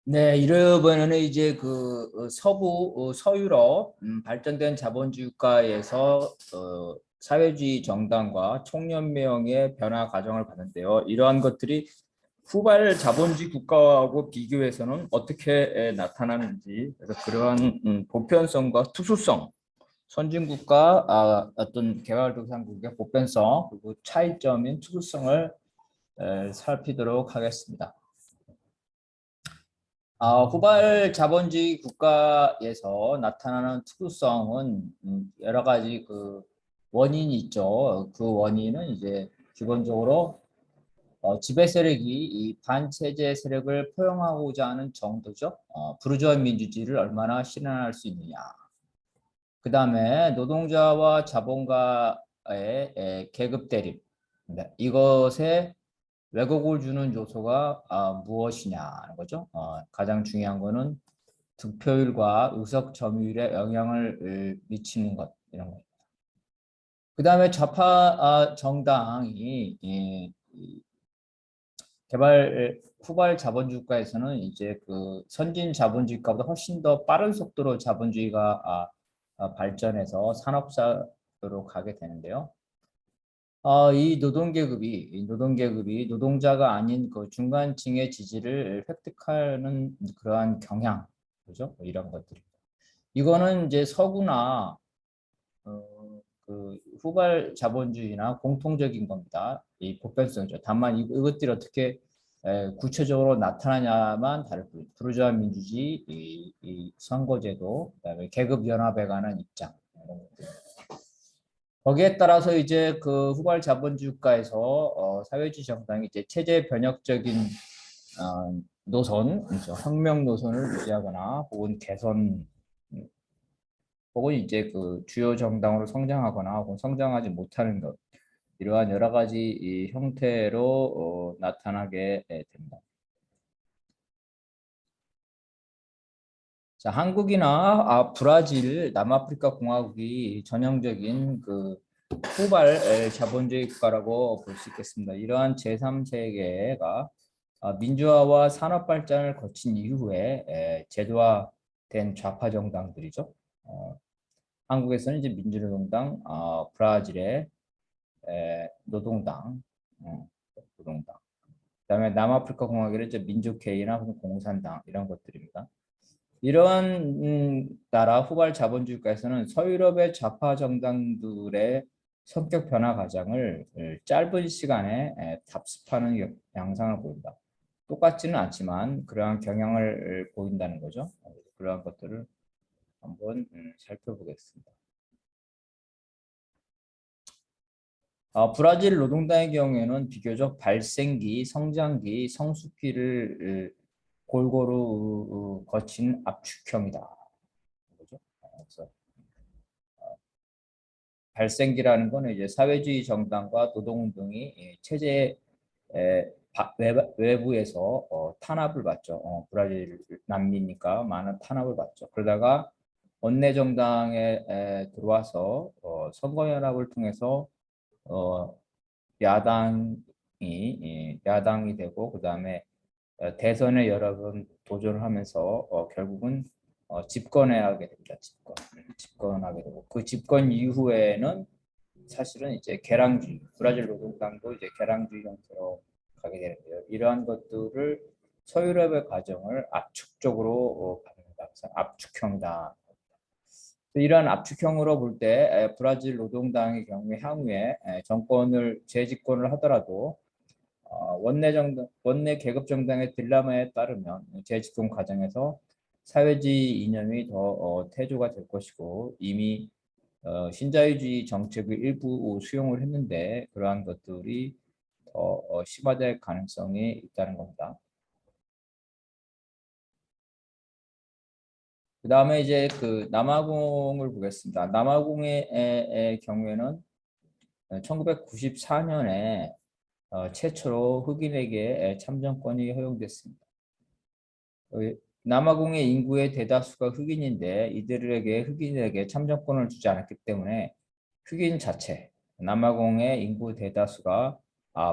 네, 이번에는 이제 서부 서유럽 발전된 자본주의 국가에서 사회주의 정당과 총연맹의 변화 과정을 봤는데요. 이러한 것들이 후발 자본주의 국가하고 비교해서는 어떻게 나타나는지, 그래서 그러한 보편성과 특수성, 선진국과 어떤 개발도상국의 보편성 그리고 차이점인 특수성을 살피도록 하겠습니다. 후발 자본주의 국가에서 나타나는 특수성은 여러 가지 원인이 있죠. 그 원인은 이제 기본적으로 지배 세력이 이 반체제 세력을 포용하고자 하는 정도죠. 부르주아 민주주의를 얼마나 실현할 수 있느냐. 그 다음에 노동자와 자본가의 계급 대립. 네, 이것에 왜곡을 주는 요소가 무엇이냐는 거죠. 가장 중요한 거는 득표율과 의석 점유율에 영향을 미치는 것 이런 거. 그 다음에 좌파 정당이 이 개발 후발 자본주의 국가에서는 이제 그 선진 자본주의 국가보다 훨씬 더 빠른 속도로 자본주의가 발전해서 산업사회로 가게 되는데요. 이 노동계급이 노동자가 아닌 그 중간층의 지지를 획득하는 그러한 경향, 그죠? 뭐 이런 것들이. 이거는 이제 서구나 후발 자본주의나 공통적인 겁니다. 이 보편성이죠. 다만 이것들이 어떻게 구체적으로 나타나냐만 다를 뿐. 부르주아 민주주의, 이 선거제도, 그다음에 계급 연합에 관한 입장. 이런 것들. 거기에 따라서 이제 그 후발 자본주의 국가에서 사회주의 정당이 이제 체제 변혁적인 노선, 그렇죠. 혁명 노선을 유지하거나 혹은 개선 혹은 이제 그 주요 정당으로 성장하거나 혹은 성장하지 못하는 것 이러한 여러 가지 이 형태로 나타나게 됩니다. 자, 한국이나 브라질, 남아프리카 공화국이 전형적인 그 후발 자본주의 국가라고 볼 수 있겠습니다. 이러한 제3세계가 민주화와 산업 발전을 거친 이후에 제도화된 좌파 정당들이죠. 한국에서는 이제 민주노동당, 브라질의 노동당, 노동당. 그다음에 남아프리카 공화국의 이제 민족회의나 공산당 이런 것들입니다. 이러한 나라 후발 자본주의 국가에서는 서유럽의 좌파 정당들의 성격 변화 과정을 짧은 시간에 답습하는 양상을 보인다. 똑같지는 않지만 그러한 경향을 보인다는 거죠. 그러한 것들을 한번 살펴보겠습니다. 브라질 노동당의 경우에는 비교적 발생기, 성장기, 성숙기를 골고루 거친 압축형이다. 그죠? 그래서 발생기라는 거는 이제 사회주의 정당과 노동운동이 체제 외부에서 탄압을 받죠. 브라질 난민이니까 많은 탄압을 받죠. 그러다가 원내 정당에 들어와서 선거연합을 통해서 어, 야당이 되고 그다음에 대선에 여러 번 도전을 하면서 결국은 집권해 하게 됩니다. 집권하게 되고 그 집권 이후에는 사실은 이제 개량주의, 브라질 노동당도 이제 개량주의 형태로 가게 되는데요. 이러한 것들을 서유럽의 과정을 압축적으로 받는다. 그래서 압축형이다. 이러한 압축형으로 볼 때 브라질 노동당의 경우에 향후에 정권을 재집권을 하더라도 원내 계급 정당의 딜레마에 따르면 재집권 과정에서 사회주의 이념이 더 태조가 될 것이고 이미 신자유주의 정책을 일부 수용을 했는데 그러한 것들이 더 심화될 가능성이 있다는 겁니다. 그 다음에 이제 그 남아공을 보겠습니다. 남아공의 경우에는 1994년에 최초로 흑인에게 참정권이 허용됐습니다. 남아공의 인구의 대다수가 흑인인데 흑인에게 참정권을 주지 않았기 때문에 흑인 자체, 남아공의 인구 대다수가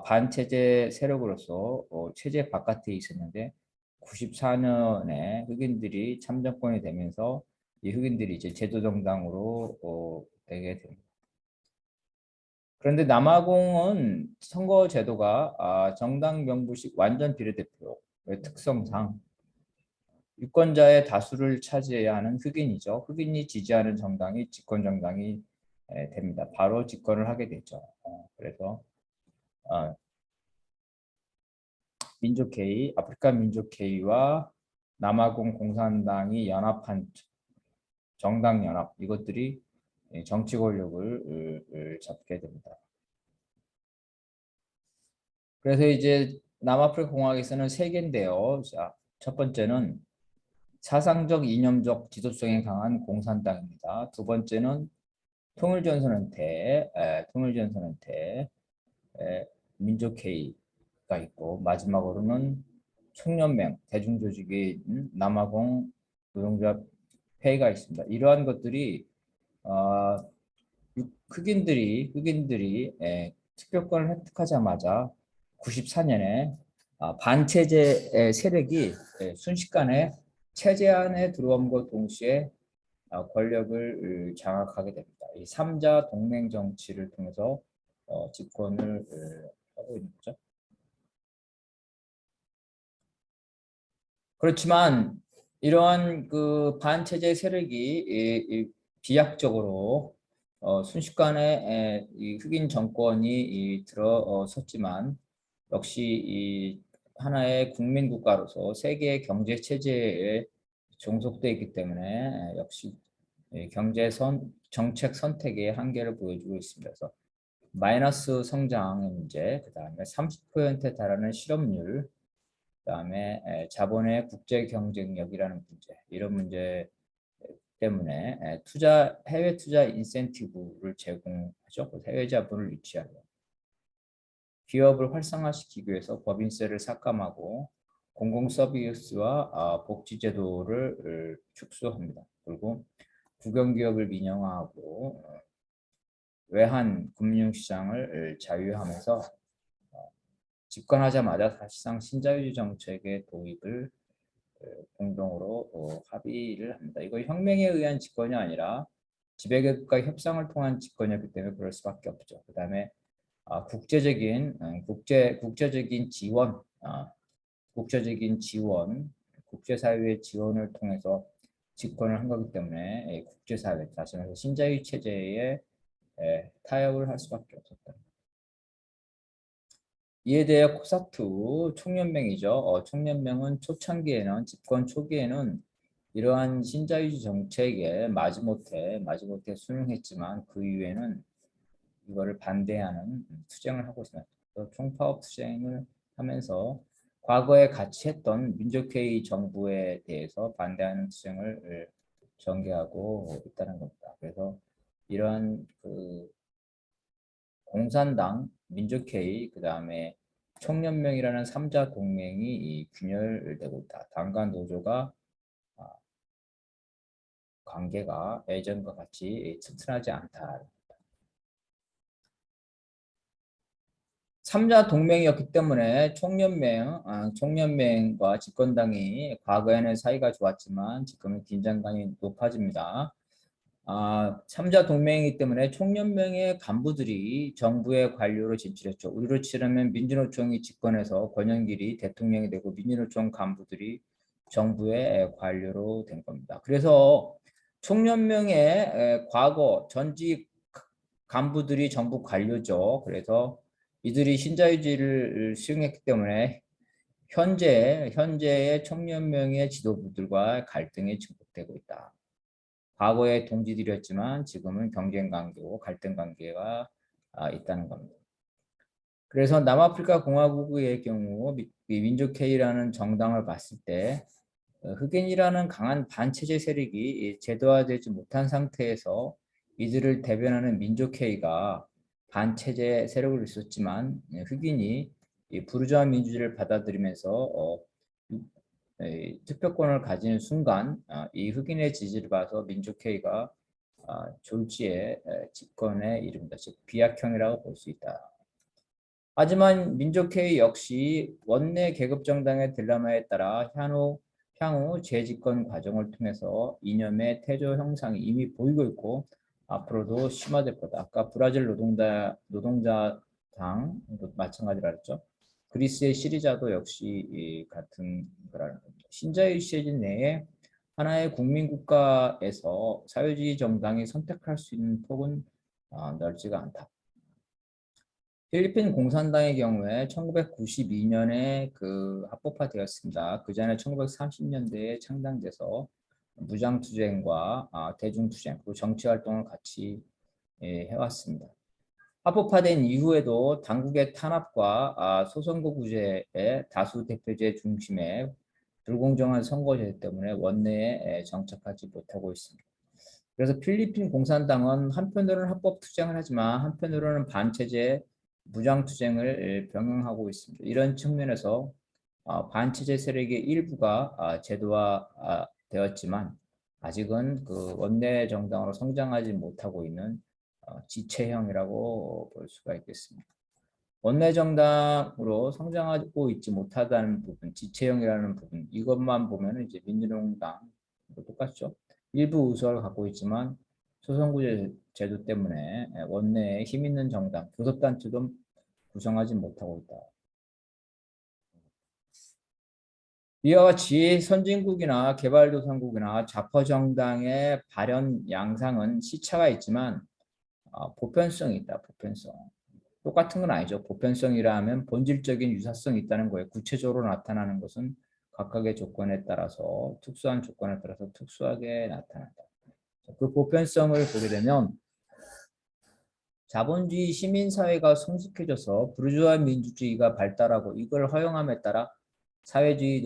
반체제 세력으로서 체제 바깥에 있었는데 94년에 흑인들이 참정권이 되면서 이 흑인들이 이제 제도정당으로 되게 됩니다. 그런데 남아공은 선거 제도가 정당 명부식 완전 비례대표의 특성상 유권자의 다수를 차지해야 하는 흑인이죠. 흑인이 지지하는 정당이 집권 정당이 됩니다. 바로 집권을 하게 되죠. 그래서 민족회의, 아프리카 민족회의와 남아공 공산당이 연합한 정당 연합 이것들이 정치 권력을 잡게 됩니다. 그래서 이제 남아프리카 공화국에서는 세 개인데요. 자, 첫 번째는 사상적 이념적 지도성이 강한 공산당입니다. 두 번째는 통일전선한테 민족회의가 있고 마지막으로는 총연맹 대중조직인 남아공 노동조합 회의가 있습니다. 이러한 것들이 어, 흑인들이 특별권을 획득하자마자 94년에 반체제 세력이 순식간에 체제 안에 들어옴과 동시에 권력을 장악하게 됩니다. 이 3자 동맹 정치를 통해서 집권을 하고 있는 거죠. 그렇지만 이러한 그 반체제 세력이 비약적으로 순식간에 이 흑인 정권이 들어섰지만 역시 이 하나의 국민 국가로서 세계 경제 체제에 종속되어 있기 때문에 역시 정책 선택의 한계를 보여주고 있습니다. 그래서 마이너스 성장의 문제, 그 다음에 30%에 달하는 실업률, 그다음에 자본의 국제 경쟁력이라는 문제, 이런 문제 때문에 해외 투자 인센티브를 제공하죠. 해외 자본을 유치하려 기업을 활성화시키기 위해서 법인세를 삭감하고 공공 서비스와 복지 제도를 축소합니다. 그리고 국영기업을 민영화하고 외환 금융시장을 자유화하면서 집권하자마자 사실상 신자유주의 정책의 도입을 공동으로 합의를 합니다. 이거 혁명에 의한 집권이 아니라 지배계급과 협상을 통한 집권이었기 때문에 그럴 수밖에 없죠. 그다음에 국제적인 지원, 국제사회의 지원을 통해서 집권을 한 거기 때문에 국제사회, 다시 말해서 신자유주의 체제에 타협을 할 수밖에 없었다. 이에 대해 코사투 총연맹이죠. 총연맹은 초창기에는 집권 초기에는 이러한 신자유주의 정책에 마지못해 순응했지만 그 이후에는 이거를 반대하는 투쟁을 하고 있습니다. 총파업 투쟁을 하면서 과거에 같이 했던 민족회의 정부에 대해서 반대하는 투쟁을 전개하고 있다는 겁니다. 그래서 이러한 그 공산당, 민족회의, 그 다음에 총연맹이라는 3자 동맹이 균열되고 있다. 당과 노조가 관계가 예전과 같이 튼튼하지 않다. 3자 동맹이었기 때문에 총연맹과 집권당이 과거에는 사이가 좋았지만 지금은 긴장감이 높아집니다. 3자 동맹이기 때문에 총연맹의 간부들이 정부의 관료로 진출했죠. 우리로 치려면 민주노총이 집권해서 권영길이 대통령이 되고 민주노총 간부들이 정부의 관료로 된 겁니다. 그래서 총연맹의 과거 전직 간부들이 정부 관료죠. 그래서 이들이 신자유주의를 수용했기 때문에 현재의 총연맹의 지도부들과 갈등이 증폭되고 있다. 과거에 동지들이었지만 지금은 경쟁 관계고 갈등 관계가 있다는 겁니다. 그래서 남아프리카 공화국의 경우 민족회의라는 정당을 봤을 때 흑인이라는 강한 반체제 세력이 제도화되지 못한 상태에서 이들을 대변하는 민족회의가 반체제 세력을 있었지만 흑인이 부르주아 민주주의를 받아들이면서 투표권을 가지는 순간 이 흑인의 지지를 봐서 민족회의가 졸지에 집권에 이릅니다. 즉 비약형이라고 볼 수 있다. 하지만 민족회의 역시 원내 계급 정당의 딜레마에 따라 향후 재집권 과정을 통해서 이념의 태조 형상이 이미 보이고 있고 앞으로도 심화될 거다. 아까 브라질 노동자당도 마찬가지라 했죠. 그리스의 시리자도 역시 같은 거라는 겁니다. 신자유주의 내에 하나의 국민국가에서 사회주의 정당이 선택할 수 있는 폭은 넓지가 않다. 필리핀 공산당의 경우에 1992년에 합법화되었습니다. 그 전에 1930년대에 창당돼서 무장투쟁과 대중투쟁, 그리고 정치활동을 같이 해왔습니다. 합법화된 이후에도 당국의 탄압과 소선거구제의 다수 대표제 중심의 불공정한 선거제 때문에 원내에 정착하지 못하고 있습니다. 그래서 필리핀 공산당은 한편으로는 합법 투쟁을 하지만 한편으로는 반체제 무장 투쟁을 병행하고 있습니다. 이런 측면에서 반체제 세력의 일부가 제도화되었지만 아직은 그 원내 정당으로 성장하지 못하고 있는 지체형이라고 볼 수가 있겠습니다. 원내 정당으로 성장하고 있지 못하다는 부분, 지체형이라는 부분, 이것만 보면 이제 민주노동당 똑같죠. 일부 의석을 갖고 있지만 소선구제 제도 때문에 원내에 힘 있는 정당, 교섭단체도 구성하지 못하고 있다. 이와 같이 선진국이나 개발도상국이나 좌파 정당의 발현 양상은 시차가 있지만 보편성이 있다. 보편성. 똑같은 건 아니죠. 보편성이라 하면 본질적인 유사성이 있다는 거예요. 구체적으로 나타나는 것은 각각의 조건에 따라서 특수한 조건에 따라서 특수하게 나타난다. 그 보편성을 보게 되면 자본주의 시민사회가 성숙해져서 부르주아 민주주의가 발달하고 이걸 허용함에 따라 사회주의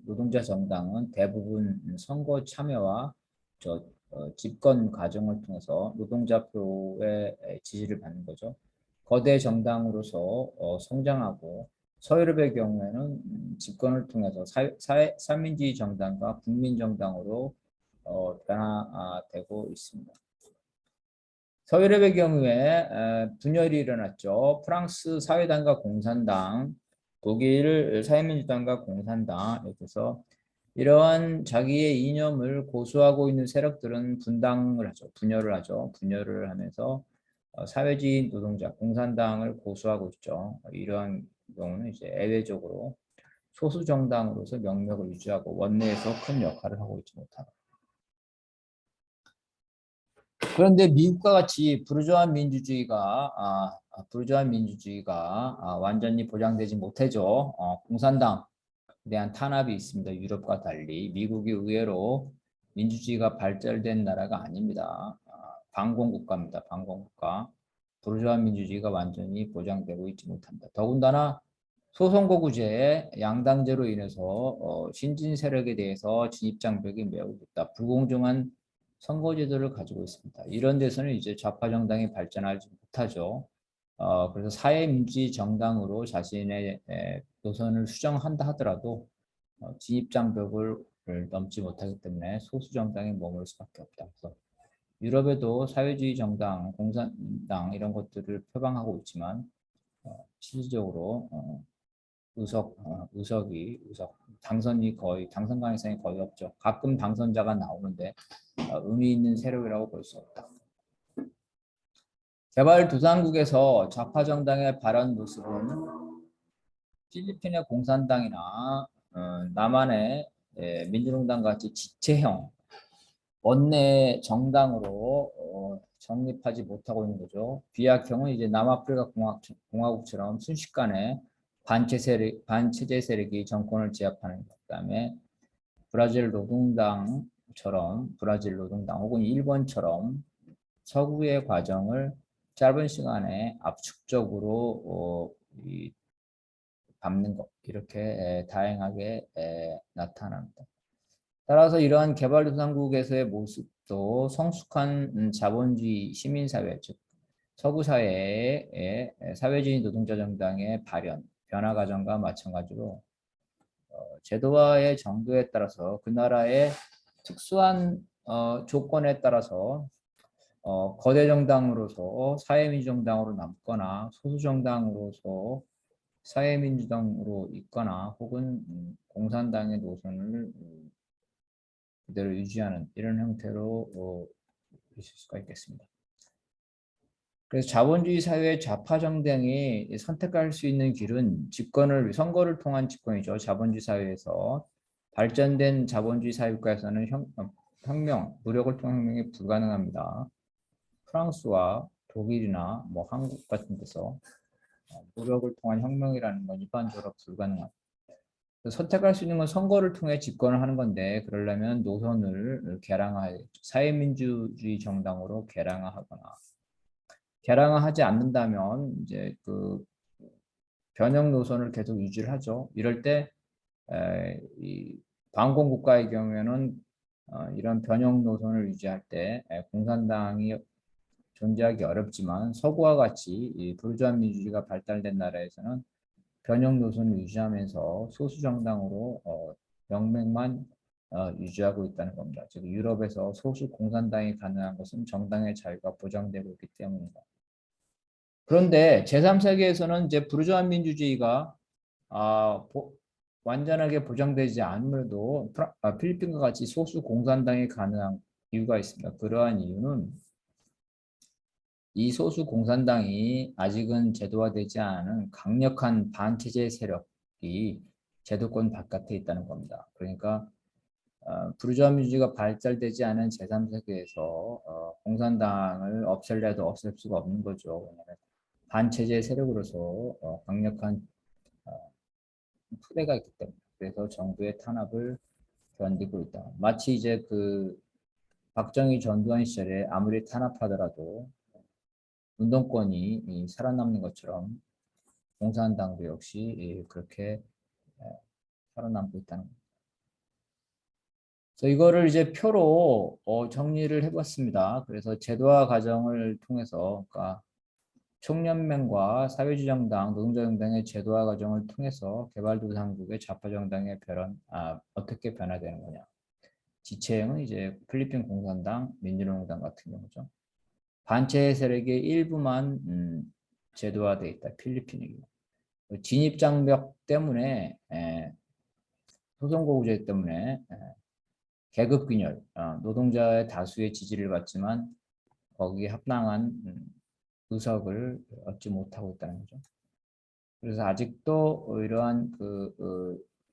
노동자 정당은 대부분 선거 참여와 집권 과정을 통해서 노동자표의 지지를 받는 거죠. 거대 정당으로서 성장하고 서유럽의 경우에는 집권을 통해서 사민주의 정당과 국민정당으로 변화되고 있습니다. 서유럽의 경우에 분열이 일어났죠. 프랑스 사회당과 공산당, 독일 사회민주당과 공산당, 이렇게서 이러한 자기의 이념을 고수하고 있는 세력들은 분당을 하죠. 분열을 하죠. 분열을 하면서 사회주의 노동자, 공산당을 고수하고 있죠. 이러한 경우는 이제 예외적으로 소수 정당으로서 명맥을 유지하고 원내에서 큰 역할을 하고 있지 못하다. 그런데 미국과 같이 부르주아 민주주의가 완전히 보장되지 못해죠. 공산당에 대한 탄압이 있습니다. 유럽과 달리 미국이 의외로 민주주의가 발달된 나라가 아닙니다. 반공국가입니다. 반공국가. 부르주아 민주주의가 완전히 보장되고 있지 못합니다. 더군다나 소선거구제, 양당제로 인해서 신진 세력에 대해서 진입장벽이 매우 높다. 불공정한 선거제도를 가지고 있습니다. 이런 데서는 이제 좌파 정당이 발전하지 못하죠. 그래서 사회민주주의 정당으로 자신의 노선을 수정한다 하더라도 진입장벽을 넘지 못하기 때문에 소수 정당에 머물 수밖에 없다. 그래서 유럽에도 사회주의 정당, 공산당 이런 것들을 표방하고 있지만 실질적으로 의석 당선 가능성이 거의 없죠. 가끔 당선자가 나오는데 의미 있는 세력이라고 볼 수 없다. 개발도상국에서 좌파 정당의 발언 모습은 필리핀의 공산당이나 남한의 민주노동당 같이 지체형 원내 정당으로 정립하지 못하고 있는 거죠. 비약형은 이제 남아프리카 공화국처럼 순식간에 반체제 세력이 정권을 제압하는 것. 그다음에 브라질 노동당 혹은 일본처럼 서구의 과정을 짧은 시간에 압축적으로 밟는 것, 이렇게 다양하게 나타납니다. 따라서 이러한 개발도상국에서의 모습도 성숙한 자본주의 시민사회, 즉 서구 사회의 사회주의 노동자 정당의 변화 과정과 마찬가지로 제도화의 정도에 따라서 그 나라의 특수한 조건에 따라서 거대 정당으로서 사회민주정당으로 남거나 소수 정당으로서 사회민주당으로 있거나 혹은 공산당의 노선을 그대로 유지하는 이런 형태로 있을 수가 있겠습니다. 그래서 자본주의 사회의 좌파 정당이 선택할 수 있는 길은 선거를 통한 집권이죠. 자본주의 사회에서 발전된 자본주의 사회국가에서는 혁명, 무력을 통한 혁명이 불가능합니다. 프랑스와 독일이나 뭐 한국 같은 데서 무력을 통한 혁명이라는 건 일반적으로 불가능합니다. 선택할 수 있는 건 선거를 통해 집권을 하는 건데 그러려면 노선을 사회민주주의 정당으로 개량화하지 않는다면 이제 그 변형 노선을 계속 유지를 하죠. 이럴 때 이 반공 국가의 경우에는 이런 변형 노선을 유지할 때 공산당이 존재하기 어렵지만 서구와 같이 이 부르주아 민주주의가 발달된 나라에서는 변형 노선을 유지하면서 소수 정당으로 명맥만 유지하고 있다는 겁니다. 즉 유럽에서 소수 공산당이 가능한 것은 정당의 자유가 보장되고 있기 때문입니다. 그런데 제3세계에서는 이제 부르주아 민주주의가 완전하게 보장되지 않으면도 필리핀과 같이 소수 공산당이 가능한 이유가 있습니다. 그러한 이유는 이 소수 공산당이 아직은 제도화되지 않은 강력한 반체제 세력이 제도권 바깥에 있다는 겁니다. 그러니까 부르주아 민주주의가 발달되지 않은 제3세계에서 공산당을 없앨래도 없앨 수가 없는 거죠. 왜냐하면 반체제 세력으로서 강력한 후대가 있기 때문에. 그래서 정부의 탄압을 견디고 있다. 마치 이제 그 박정희 전두환 시절에 아무리 탄압하더라도 운동권이 살아남는 것처럼 공산당도 역시 그렇게 살아남고 있다는 겁니다. 그래서 이거를 이제 표로 정리를 해봤습니다. 그래서 제도화 과정을 통해서, 그러니까 총연맹과 사회주의정당, 노동자정당의 제도화 과정을 통해서 개발도상국의 좌파정당의 어떻게 변화되는 거냐. 지체형은 이제 필리핀 공산당, 민주노동당 같은 경우죠. 반체 세력의 일부만 제도화되어 있다. 필리핀이. 진입장벽 때문에 소선거구제 때문에 계급균열, 노동자의 다수의 지지를 받지만 거기에 합당한 의석을 얻지 못하고 있다는 거죠. 그래서 아직도 이러한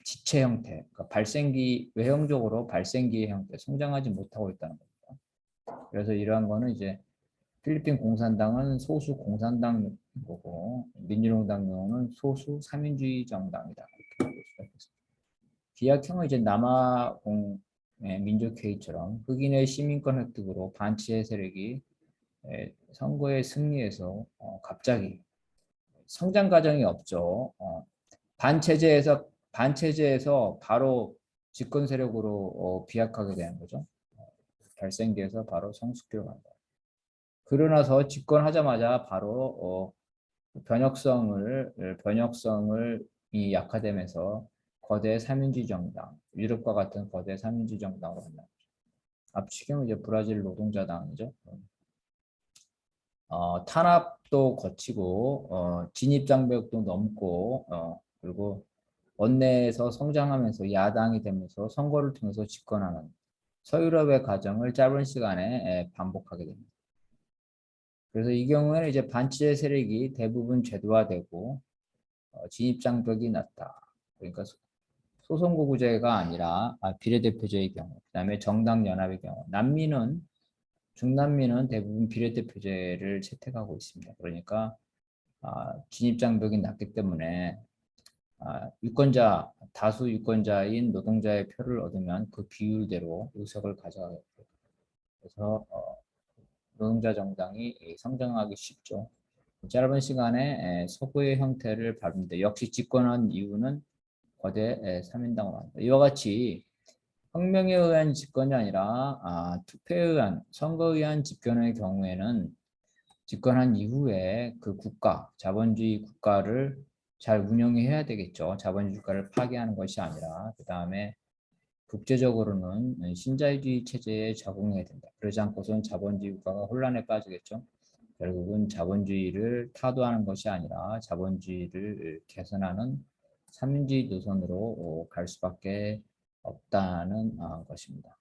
지체 형태, 그러니까 외형적으로 발생기의 형태, 성장하지 못하고 있다는 겁니다. 그래서 이러한 거는 이제 필리핀 공산당은 소수 공산당 거고 민주노동당 경우는 소수 삼인주의 정당이다. 이렇게 볼 수가 있겠습니다. 비약형은 이제 남아공 민족회의처럼 흑인의 시민권 획득으로 반치의 세력이 선거에 승리해서 갑자기 성장 과정이 없죠. 반체제에서 바로 집권 세력으로 비약하게 되는 거죠. 발생기에서 바로 성숙기로 간다. 그러나서 집권하자마자 바로 변혁성을 약화되면서 거대 삼인주의 정당, 유럽과 같은 거대 삼인주의 정당으로 간다. 앞치경은 이제 브라질 노동자당이죠. 탄압도 거치고 진입장벽도 넘고 그리고 원내에서 성장하면서 야당이 되면서 선거를 통해서 집권하는 서유럽의 과정을 짧은 시간에 반복하게 됩니다. 그래서 이 경우에는 이제 반치의 세력이 대부분 제도화되고 진입장벽이 낮다. 그러니까 소선거구제가 아니라 비례대표제의 경우, 그다음에 정당연합의 경우, 중남미는 대부분 비례대표제를 채택하고 있습니다. 그러니까 진입장벽이 낮기 때문에 다수 유권자인 노동자의 표를 얻으면 그 비율대로 의석을 가져가겠죠. 그래서 노동자 정당이 성장하기 쉽죠. 짧은 시간에 서구의 형태를 밟는데 역시 집권한 이유는 거대 3인당으로 합니다. 이와 같이 혁명에 의한 집권이 아니라 투표에 의한 선거에 의한 집권의 경우에는 집권한 이후에 그 자본주의 국가를 잘 운영해야 되겠죠. 자본주의 국가를 파괴하는 것이 아니라 그 다음에 국제적으로는 신자유주의 체제에 적응해야 된다. 그러지 않고서는 자본주의 국가가 혼란에 빠지겠죠. 결국은 자본주의를 타도하는 것이 아니라 자본주의를 개선하는 삼민주의 노선으로 갈 수밖에 없다는 것입니다.